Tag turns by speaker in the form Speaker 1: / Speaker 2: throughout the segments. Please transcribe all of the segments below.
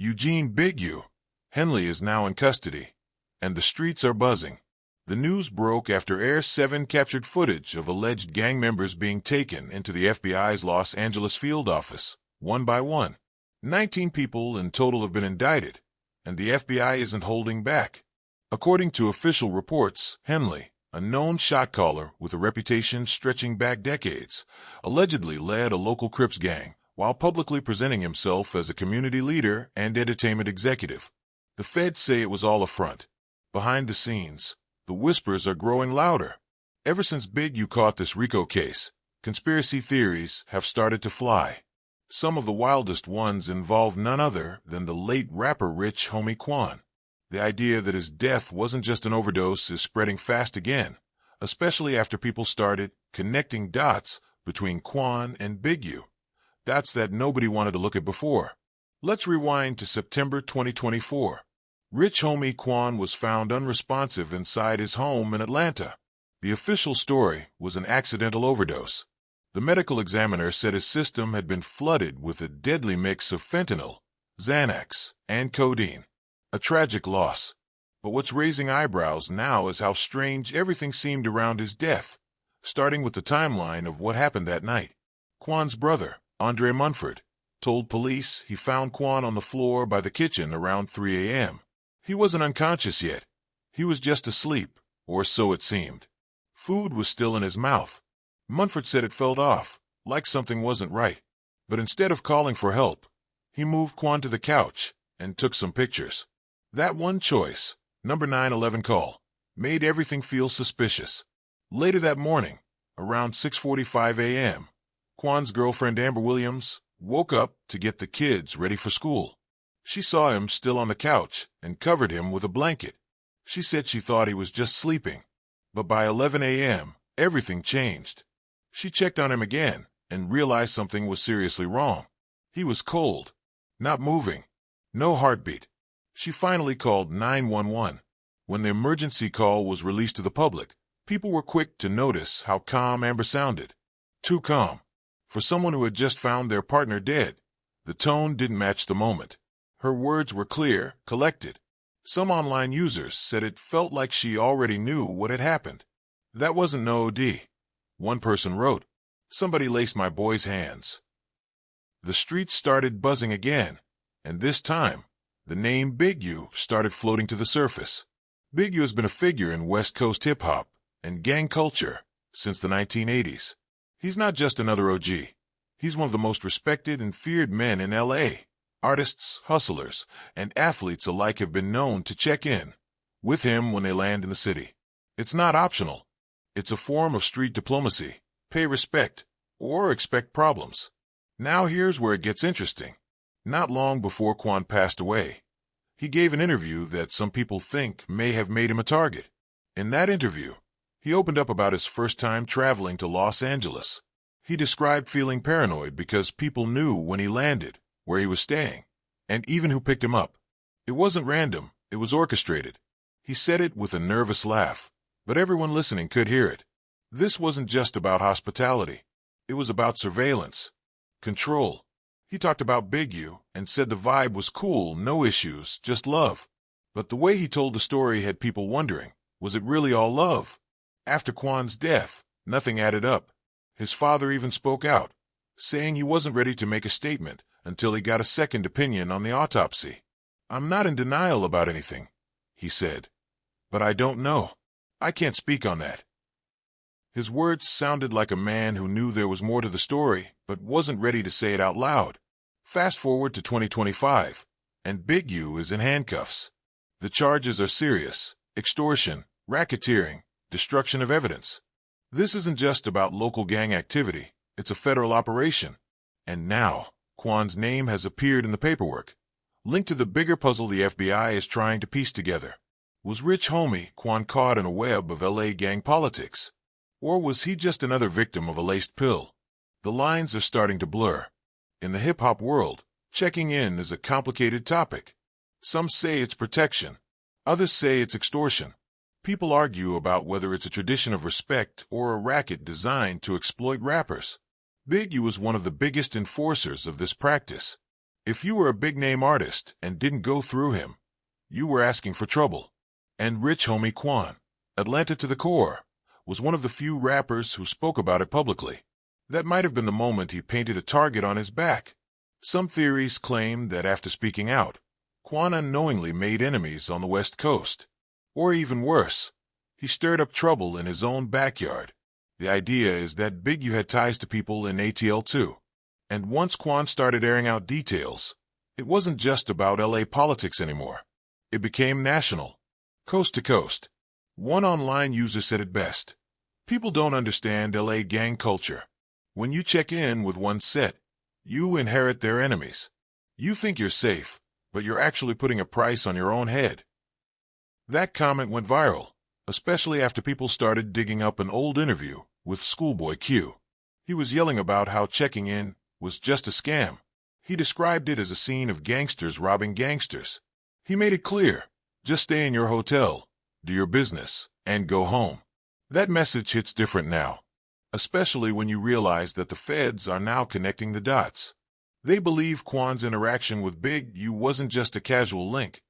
Speaker 1: Eugene Big U. Henley is now in custody, and the streets are buzzing. The news broke after Air 7 captured footage of alleged gang members being taken into the FBI's Los Angeles field office, one by one. 19 people in total have been indicted, and the FBI isn't holding back. According to official reports, Henley, a known shot caller with a reputation stretching back decades, allegedly led a local Crips gang while publicly presenting himself as a community leader and entertainment executive. The feds say it was all a front. Behind the scenes, the whispers are growing louder. Ever since Big U caught this RICO case, conspiracy theories have started to fly. Some of the wildest ones involve none other than the late rapper Rich Homie Quan. The idea that his death wasn't just an overdose is spreading fast again, especially after people started connecting dots between Quan and Big U. Dots that nobody wanted to look at before. Let's rewind to September 2024. Rich Homie Quan was found unresponsive inside his home in Atlanta. The official story was an accidental overdose. The medical examiner said his system had been flooded with a deadly mix of fentanyl, Xanax, and codeine. A tragic loss. But what's raising eyebrows now is how strange everything seemed around his death, starting with the timeline of what happened that night. Quan's brother, Andre Munford, told police he found Quan on the floor by the kitchen around 3 a.m. He wasn't unconscious yet. He was just asleep, or so it seemed. Food was still in his mouth. Munford said it felt off, like something wasn't right. But instead of calling for help, he moved Quan to the couch and took some pictures. That one choice, number 911 call, made everything feel suspicious. Later that morning, around 6:45 a.m., Quan's girlfriend Amber Williams woke up to get the kids ready for school. She saw him still on the couch and covered him with a blanket. She said she thought he was just sleeping. But by 11 a.m., everything changed. She checked on him again and realized something was seriously wrong. He was cold, not moving, no heartbeat. She finally called 911. When the emergency call was released to the public, people were quick to notice how calm Amber sounded. Too calm. For someone who had just found their partner dead, the tone didn't match the moment. Her words were clear, collected. Some online users said it felt like she already knew what had happened. That wasn't no OD. One person wrote, "Somebody laced my boy's hands." The streets started buzzing again, and this time, the name Big U started floating to the surface. Big U has been a figure in West Coast hip-hop and gang culture since the 1980s. He's not just another OG. He's one of the most respected and feared men in L.A. Artists, hustlers, and athletes alike have been known to check in with him when they land in the city. It's not optional. It's a form of street diplomacy. Pay respect, or expect problems. Now here's where it gets interesting. Not long before Quan passed away, he gave an interview that some people think may have made him a target. In that interview, he opened up about his first time traveling to Los Angeles. He described feeling paranoid because people knew when he landed, where he was staying, and even who picked him up. It wasn't random, it was orchestrated. He said it with a nervous laugh, but everyone listening could hear it. This wasn't just about hospitality. It was about surveillance, control. He talked about Big U and said the vibe was cool, no issues, just love. But the way he told the story had people wondering, was it really all love? After Quan's death, nothing added up. His father even spoke out, saying he wasn't ready to make a statement until he got a second opinion on the autopsy. "I'm not in denial about anything," he said. "But I don't know. I can't speak on that." His words sounded like a man who knew there was more to the story, but wasn't ready to say it out loud. Fast forward to 2025, and Big U is in handcuffs. The charges are serious: extortion, racketeering, destruction of evidence. This isn't just about local gang activity, it's a federal operation. And now, Quan's name has appeared in the paperwork, linked to the bigger puzzle the FBI is trying to piece together. Was Rich Homie Quan caught in a web of LA gang politics? Or was he just another victim of a laced pill? The lines are starting to blur. In the hip-hop world, checking in is a complicated topic. Some say it's protection. Others say it's extortion. People argue about whether it's a tradition of respect or a racket designed to exploit rappers. Big U was one of the biggest enforcers of this practice. If you were a big-name artist and didn't go through him, you were asking for trouble. And Rich Homie Quan, Atlanta to the core, was one of the few rappers who spoke about it publicly. That might have been the moment he painted a target on his back. Some theories claim that after speaking out, Quan unknowingly made enemies on the West Coast. Or even worse, he stirred up trouble in his own backyard. The idea is that Big U had ties to people in ATL too. And once Quan started airing out details, it wasn't just about LA politics anymore. It became national, coast to coast. One online user said it best: people don't understand LA gang culture. When you check in with one set, you inherit their enemies. You think you're safe, but you're actually putting a price on your own head. That comment went viral, especially after people started digging up an old interview with Schoolboy Q. He was yelling about how checking in was just a scam. He described it as a scene of gangsters robbing gangsters. He made it clear: just stay in your hotel, do your business, and go home. That message hits different now, especially when you realize that the feds are now connecting the dots. They believe Quan's interaction with Big U wasn't just a casual link.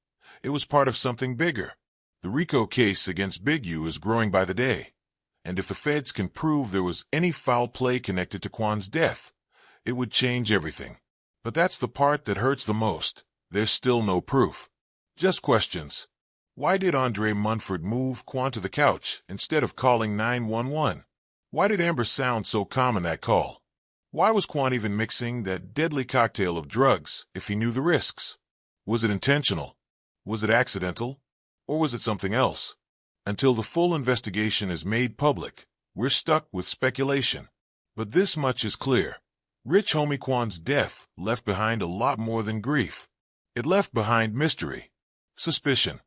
Speaker 1: It was part of something bigger. The RICO case against Big U is growing by the day, and if the feds can prove there was any foul play connected to Quan's death, it would change everything. But that's the part that hurts the most. There's still no proof. Just questions. Why did Andre Munford move Quan to the couch instead of calling 911? Why did Amber sound so calm in that call? Why was Quan even mixing that deadly cocktail of drugs if he knew the risks? Was it intentional? Was it accidental? Or was it something else? Until the full investigation is made public, we're stuck with speculation. But this much is clear: Rich Homie Quan's death left behind a lot more than grief. It left behind mystery, suspicion.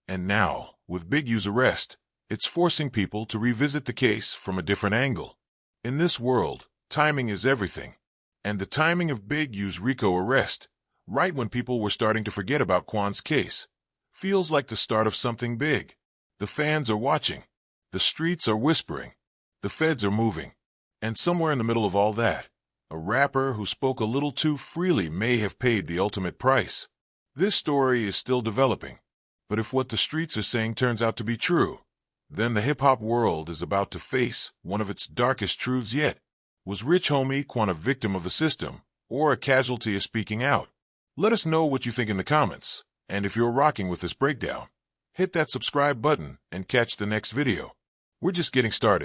Speaker 1: And now, with Big U's arrest, it's forcing people to revisit the case from a different angle. In this world, timing is everything. And the timing of Big U's RICO arrest, right when people were starting to forget about Quan's case, feels like the start of something big. The fans are watching. The streets are whispering. The feds are moving. And somewhere in the middle of all that, a rapper who spoke a little too freely may have paid the ultimate price. This story is still developing. But if what the streets are saying turns out to be true, then the hip-hop world is about to face one of its darkest truths yet. Was Rich Homie Quan a victim of the system, or a casualty of speaking out? Let us know what you think in the comments. And if you're rocking with this breakdown, hit that subscribe button and catch the next video. We're just getting started.